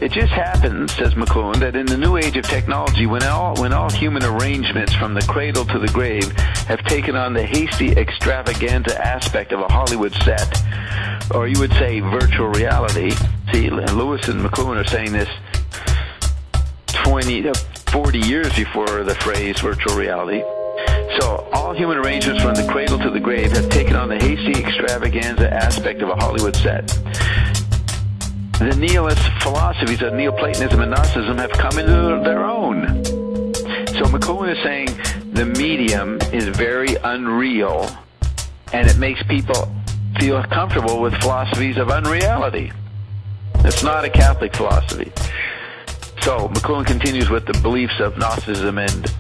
It just happens, says McLuhan, that in the new age of technology, when all human arrangements from the cradle to the grave have taken on the hasty extravaganza aspect of a Hollywood set, or you would say virtual reality. See, Lewis and McLuhan are saying this 20 to 40 years before the phrase virtual reality. So all human arrangements from the cradle to the grave have taken on the hasty extravaganza aspect of a Hollywood set. The nihilist philosophies of Neoplatonism and Gnosticism have come into their own. So McLuhan is saying the medium is very unreal, and it makes people feel comfortable with philosophies of unreality. It's not a Catholic philosophy. So McLuhan continues with the beliefs of Gnosticism and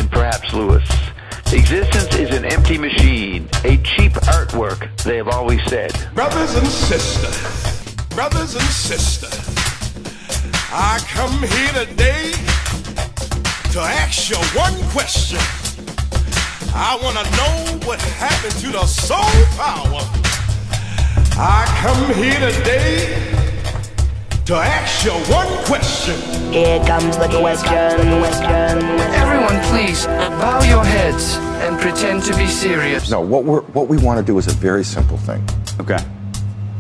perhaps Lewis. Existence is an empty machine, a cheap artwork, they have always said. Brothers and sisters, I come here today to ask you one question. I want to know what happened to the soul power. I come here today to ask you one question. Here comes the question. Everyone, please bow your heads and pretend to be serious. No, what we want to do is a very simple thing. Okay.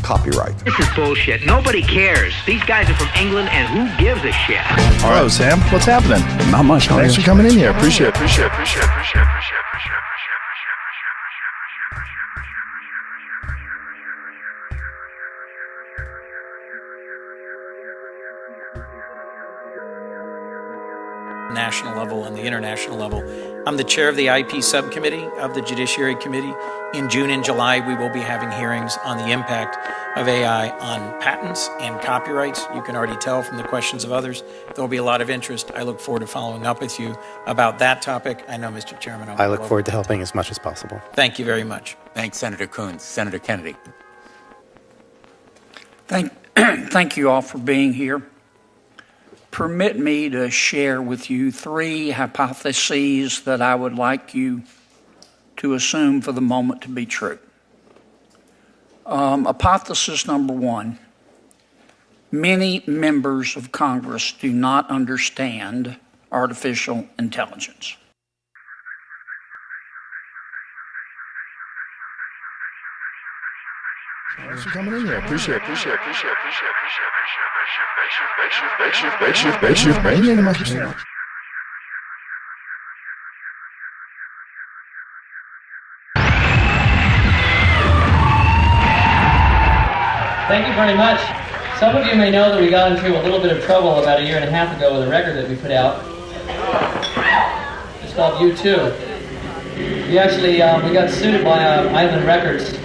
Copyright. This is bullshit. Nobody cares. These guys are from England, and who gives a shit? Hello, Sam. What's happening? Not much. Thanks for coming in here. Appreciate it. National level and the international level. I'm the chair of the IP subcommittee of the Judiciary Committee. In June and July, we will be having hearings on the impact of AI on patents and copyrights. You can already tell from the questions of others, there will be a lot of interest. I look forward to following up with you about that topic. I know, Mr. Chairman. I look forward to helping as much as possible. Thank you very much. Thanks, Senator Coons. Senator Kennedy. Thank you all for being here. Permit me to share with you 3 hypotheses that I would like you to assume for the moment to be true. Hypothesis number 1, many members of Congress do not understand artificial intelligence. Thanks for coming in here. Appreciate it. Thank you very much. Some of you may know that we got into a little bit of trouble about 1.5 years ago with a record that we put out. It's called U2. We actually we got sued by Island Records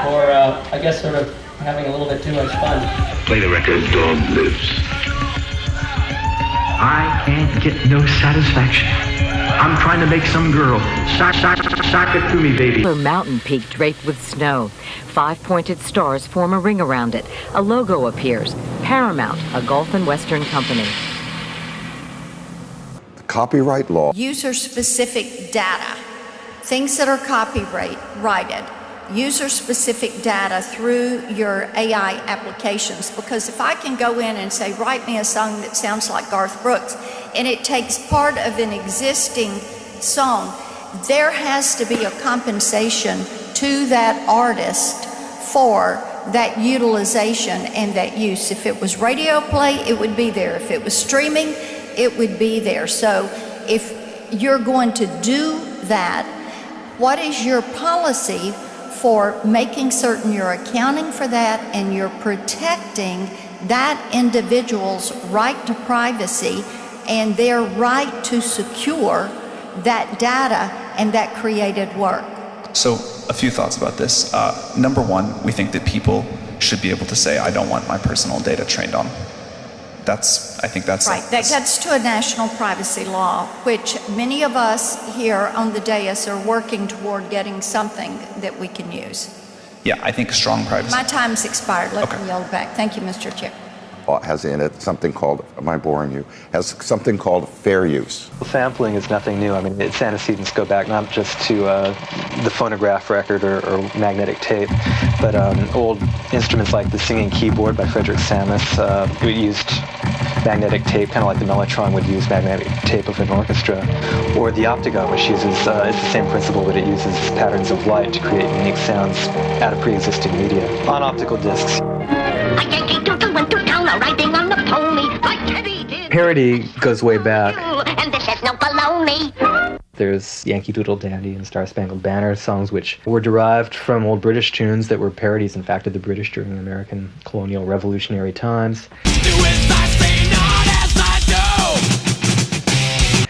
for, I guess, sort of having a little bit too much fun. Play the record, Dog Lives. I can't get no satisfaction. I'm trying to make some girl sock it to me, baby. A mountain peak draped with snow. 5 pointed stars form a ring around it. A logo appears. Paramount, a Gulf and Western company. The copyright law. User-specific data, things that are copyrighted, user-specific data through your AI applications. Because if I can go in and say, write me a song that sounds like Garth Brooks, and it takes part of an existing song, there has to be a compensation to that artist for that utilization and that use. If it was radio play, it would be there. If it was streaming, it would be there. So if you're going to do that, what is your policy for making certain you're accounting for that and you're protecting that individual's right to privacy and their right to secure that data and that created work? So a few thoughts about this. Number one, we think that people should be able to say, I don't want my personal data trained on. I think that's right. That gets to a national privacy law, which many of us here on the dais are working toward getting something that we can use. Yeah, I think strong privacy. My time's expired. Let me yield back. Thank you, Mr. Chair. has in it something called, am I boring you, has something called fair use. Sampling is nothing new. I mean, its antecedents go back not just to the phonograph record or magnetic tape, but old instruments like the singing keyboard by Frederick Samus used magnetic tape, kind of like the mellotron would use magnetic tape of an orchestra, or the octagon, which uses, it's the same principle, but it uses patterns of light to create unique sounds out of pre-existing media on optical discs. Parody goes way back. And this is no baloney. There's Yankee Doodle Dandy and Star Spangled Banner, songs which were derived from old British tunes that were parodies, in fact, of the British during the American colonial revolutionary times.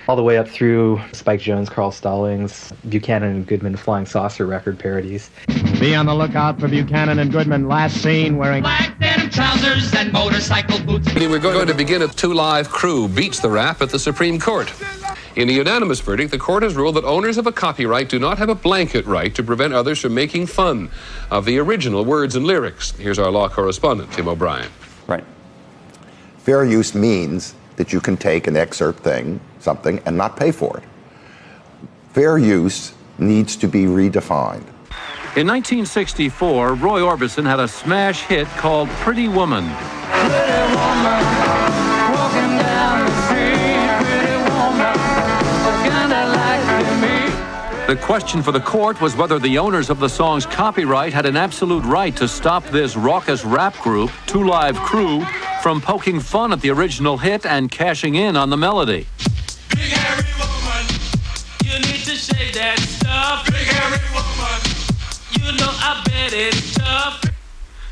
All the way up through Spike Jones, Carl Stallings, Buchanan and Goodman Flying Saucer record parodies. Be on the lookout for Buchanan and Goodman, last seen wearing black denim trousers and motorcycle boots. We're going to begin a 2 Live Crew beats the rap at the Supreme Court. In a unanimous verdict, the court has ruled that owners of a copyright do not have a blanket right to prevent others from making fun of the original words and lyrics. Here's our law correspondent, Tim O'Brien. Right. Fair use means that you can take an excerpt something, and not pay for it. Fair use needs to be redefined. In 1964, Roy Orbison had a smash hit called Pretty Woman. Pretty woman, walking down the street, pretty woman, kinda like me. The question for the court was whether the owners of the song's copyright had an absolute right to stop this raucous rap group, 2 Live Crew, from poking fun at the original hit and cashing in on the melody. Big hairy woman, you need to shave that stuff. Big hairy woman, you know I bet it's tough.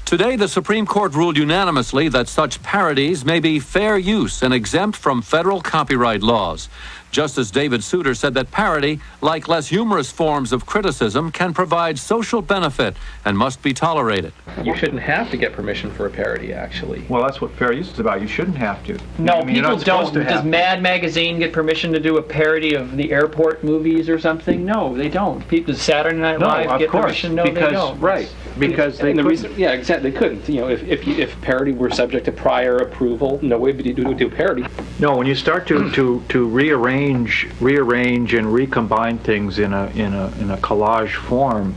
Today, the Supreme Court ruled unanimously that such parodies may be fair use and exempt from federal copyright laws. Justice David Souter said that parody, like less humorous forms of criticism, can provide social benefit and must be tolerated. You shouldn't have to get permission for a parody, actually. Well, that's what fair use is about. You shouldn't have to. No, people don't. Does Mad Magazine get permission to do a parody of the airport movies or something? No, they don't. Does Saturday Night Live get permission? No, they don't. Right, because they couldn't. Yeah, exactly. They couldn't. You know, if parody were subject to prior approval, no way would you do parody. No, when you start to rearrange and recombine things in a collage form,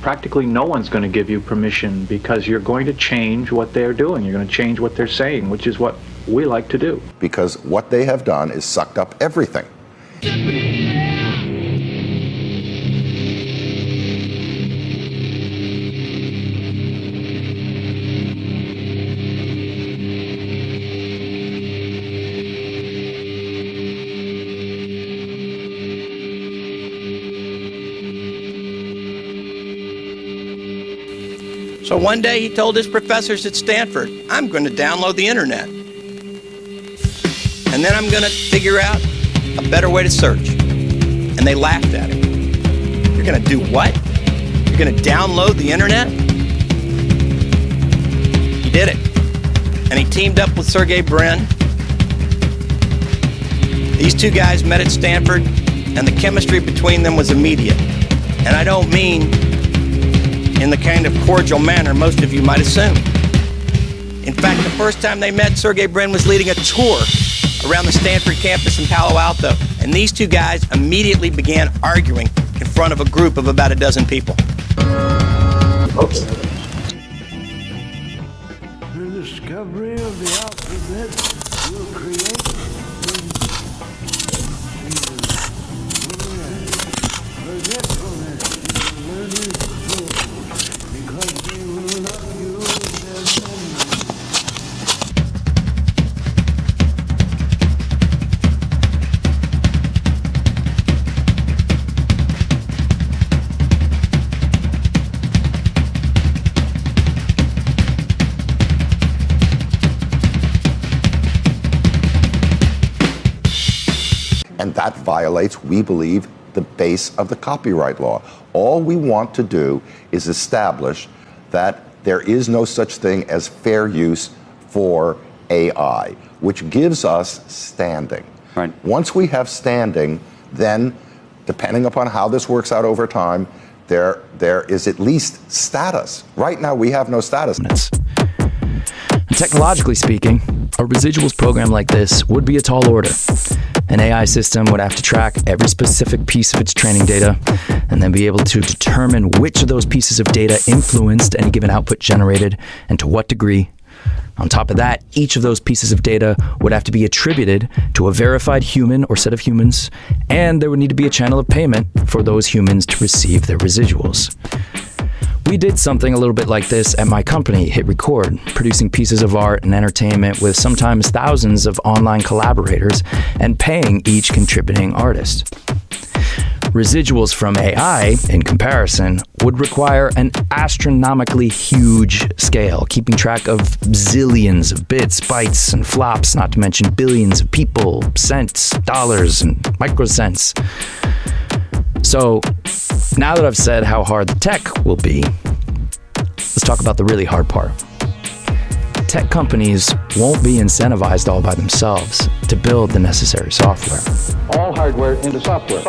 practically no one's going to give you permission, because you're going to change what they're doing. You're going to change what they're saying, which is what we like to do. Because what they have done is sucked up everything. So one day he told his professors at Stanford, I'm going to download the internet. And then I'm going to figure out a better way to search. And they laughed at him. You're going to do what? You're going to download the internet? He did it. And he teamed up with Sergey Brin. These two guys met at Stanford, and the chemistry between them was immediate. And I don't mean in the kind of cordial manner most of you might assume. In fact, the first time they met, Sergey Brin was leading a tour around the Stanford campus in Palo Alto, and these two guys immediately began arguing in front of a group of about a dozen people. Oops. The discovery of the alphabet will create forgetfulness in learners' souls, because they will not use their memory. And that violates, we believe, the base of the copyright law. All we want to do is establish that there is no such thing as fair use for AI, which gives us standing. Right. Once we have standing, then, depending upon how this works out over time, there is at least status. Right now, we have no status. And technologically speaking, a residuals program like this would be a tall order. An AI system would have to track every specific piece of its training data and then be able to determine which of those pieces of data influenced any given output generated and to what degree. On top of that, each of those pieces of data would have to be attributed to a verified human or set of humans, and there would need to be a channel of payment for those humans to receive their residuals. We did something a little bit like this at my company, Hit Record, producing pieces of art and entertainment with sometimes thousands of online collaborators and paying each contributing artist. Residuals from AI, in comparison, would require an astronomically huge scale, keeping track of zillions of bits, bytes, and flops, not to mention billions of people, cents, dollars, and microcents. So, now that I've said how hard the tech will be, let's talk about the really hard part. Tech companies won't be incentivized all by themselves to build the necessary software. All hardware into software.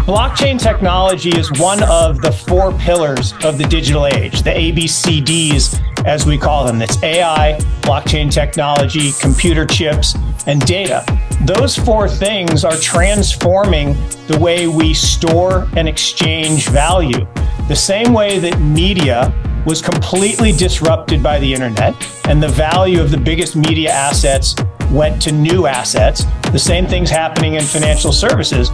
Blockchain technology is one of the 4 pillars of the digital age, the ABCDs as we call them. That's AI, blockchain technology, computer chips, and data. Those 4 things are transforming the way we store and exchange value. The same way that media was completely disrupted by the internet and the value of the biggest media assets went to new assets, the same thing's happening in financial services.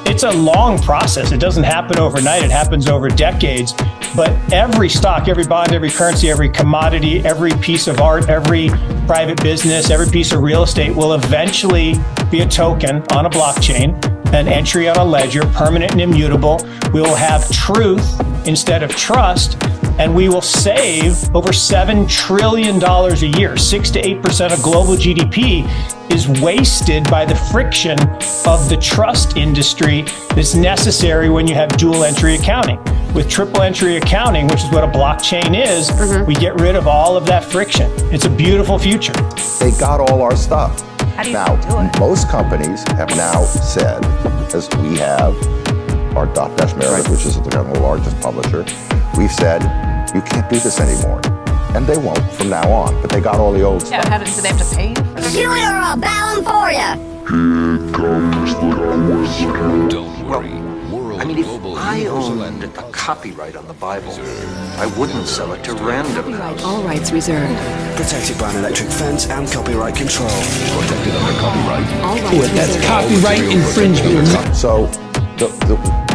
It's a long process. It doesn't happen overnight. It happens over decades. But every stock, every bond, every currency, every commodity, every piece of art, every private business, every piece of real estate will eventually be a token on a blockchain, an entry on a ledger, permanent and immutable. We will have truth instead of trust, and we will save over $7 trillion a year. 6 to 8% of global GDP is wasted by the friction of the trust industry that's necessary when you have dual entry accounting. With triple entry accounting, which is what a blockchain is, we get rid of all of that friction. It's a beautiful future. They got all our stuff. How do you Now, do it? most companies have now said, as we have, our Dotdash Meredith, which is the largest publisher, we've said, you can't do this anymore. And they won't from now on, but they got all the old stuff. Yeah, do they have to pay you for this? You are all bowing for ya. Don't worry. I mean, if I owned a copyright on the Bible, I wouldn't sell it to random. All rights reserved. Protected by an electric fence and copyright control. Protected under copyright. All rights reserved. That's copyright infringement. So,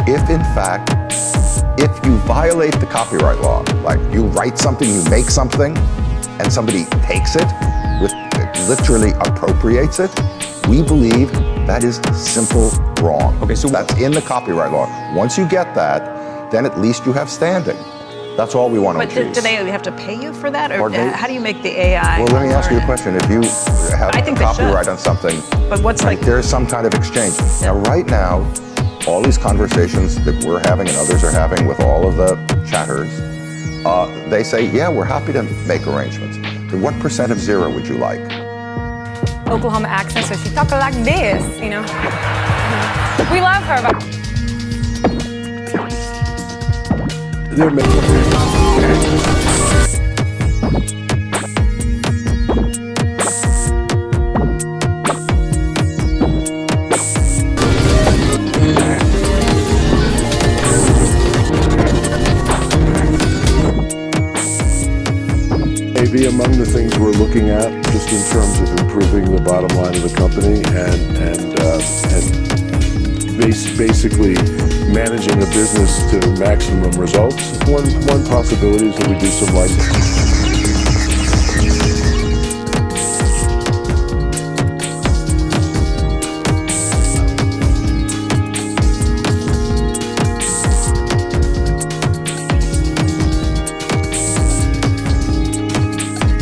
if in fact, if you violate the copyright law, like you write something, you make something, and somebody takes it, literally appropriates it, we believe that is simple wrong. Okay, so that's in the copyright law. Once you get that, then at least you have standing. That's all we want to achieve. But do they have to pay you for that, or how do you make the AI? Well, let me ask you a question. If you have a copyright on something, but what's there's some kind of exchange. Now, right now, all these conversations that we're having and others are having with all of the chatters, they say, yeah, we're happy to make arrangements. Then what % of zero would you like? Oklahoma accent, so she talks like this, you know. We love her, but They're Maybe among the things we're looking at, just in terms of improving the bottom line of the company and basically managing a business to maximum results. One possibility is that we do some licensing.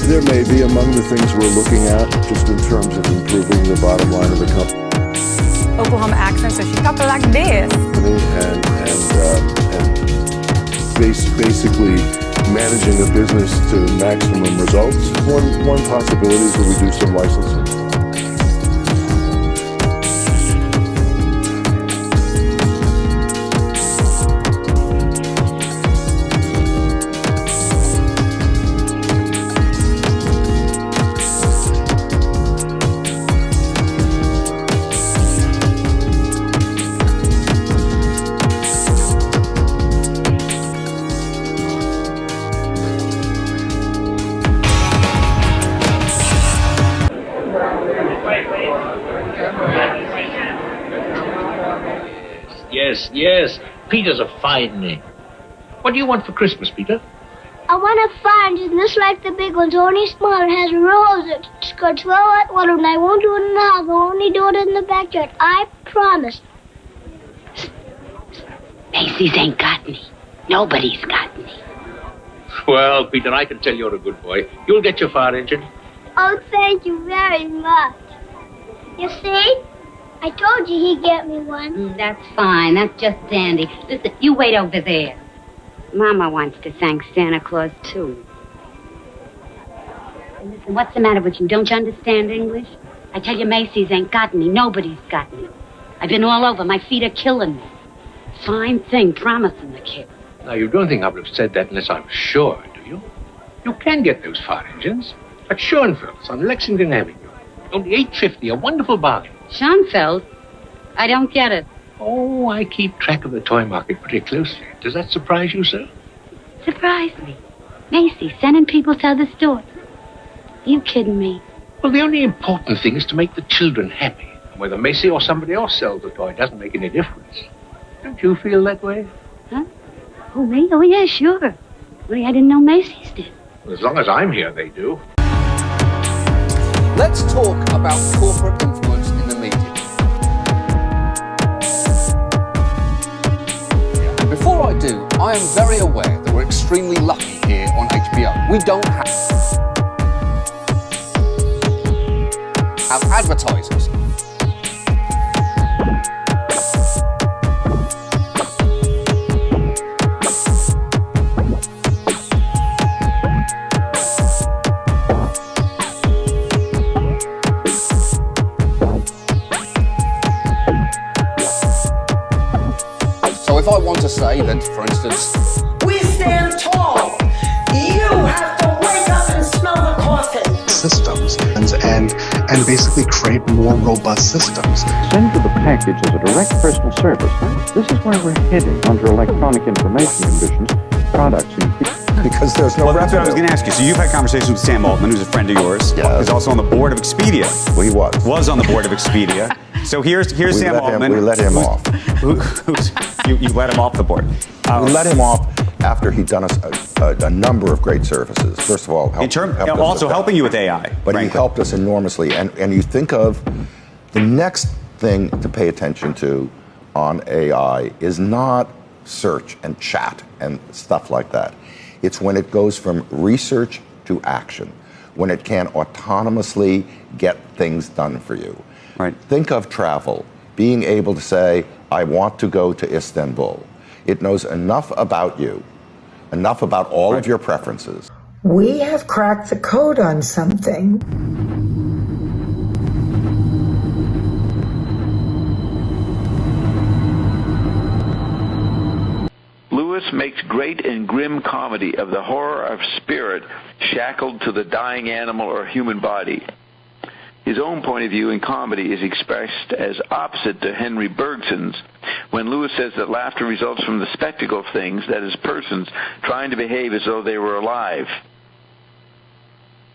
There may be among the things we're looking at, just in terms of improving the bottom line of the company. Oklahoma accent, so she talks like this. And basically managing a business to maximum results. One possibility is that we do some licensing. Yes. Peter's a fine name. What do you want for Christmas, Peter? I want to find it just like the big ones, only smaller. It has a rose. It's got 12 at one, and I won't do it in the house. I'll only do it in the backyard. I promise. Macy's ain't got me. Nobody's got me. Well, Peter, I can tell you're a good boy. You'll get your fire engine. Oh, thank you very much. You see? I told you he'd get me one. That's fine. That's just dandy. Listen, you wait over there. Mama wants to thank Santa Claus, too. Listen, what's the matter with you? Don't you understand English? I tell you, Macy's ain't got me. Nobody's got me. I've been all over. My feet are killing me. Fine thing, promising the kid. Now, you don't think I would have said that unless I was sure, do you? You can get those fire engines at Schoenfeld's on Lexington Avenue. Only $8.50, a wonderful bargain. Schoenfeld? I don't get it. Oh, I keep track of the toy market pretty closely. Does that surprise you, sir? Surprise me. Macy's sending people to other stores. You kidding me? Well, the only important thing is to make the children happy. And whether Macy or somebody else sells the toy doesn't make any difference. Don't you feel that way? Huh? Oh, me? Oh, yeah, sure. Only I didn't know Macy's did. Well, as long as I'm here, they do. Let's talk about corporate influence in the media. And before I do, I am very aware that we're extremely lucky here on HBO. We don't have advertisers. If I want to say that, for instance, we stand tall. You have to wake up and smell the coffin. Systems and basically create more robust systems. Send to the package as a direct personal service. This is where we're heading under electronic information conditions. Products because there's no That's what I was going to ask you. So you've had conversations with Sam Altman, who's a friend of yours. Yes. He's also on the board of Expedia. Well, he was. Was on the board of Expedia. So here's Sam Altman. We let him off. You let him off the board. We let him off after he'd done us a number of great services. First of all, helping you with AI. But he helped us enormously. And you think of the next thing to pay attention to on AI is not search and chat and stuff like that. It's when it goes from research to action, when it can autonomously get things done for you. Right. Think of travel, being able to say, I want to go to Istanbul. It knows enough about you, enough about all of your preferences. We have cracked the code on something. Lewis makes great and grim comedy of the horror of spirit shackled to the dying animal or human body. His own point of view in comedy is expressed as opposite to Henry Bergson's when Lewis says that laughter results from the spectacle of things, that is, persons trying to behave as though they were alive.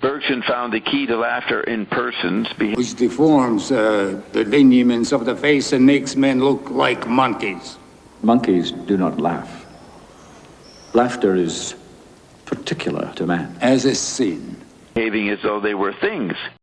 Bergson found the key to laughter in persons which deforms the lineaments of the face and makes men look like monkeys. Monkeys do not laugh. Laughter is particular to man. As a sin. Behaving as though they were things.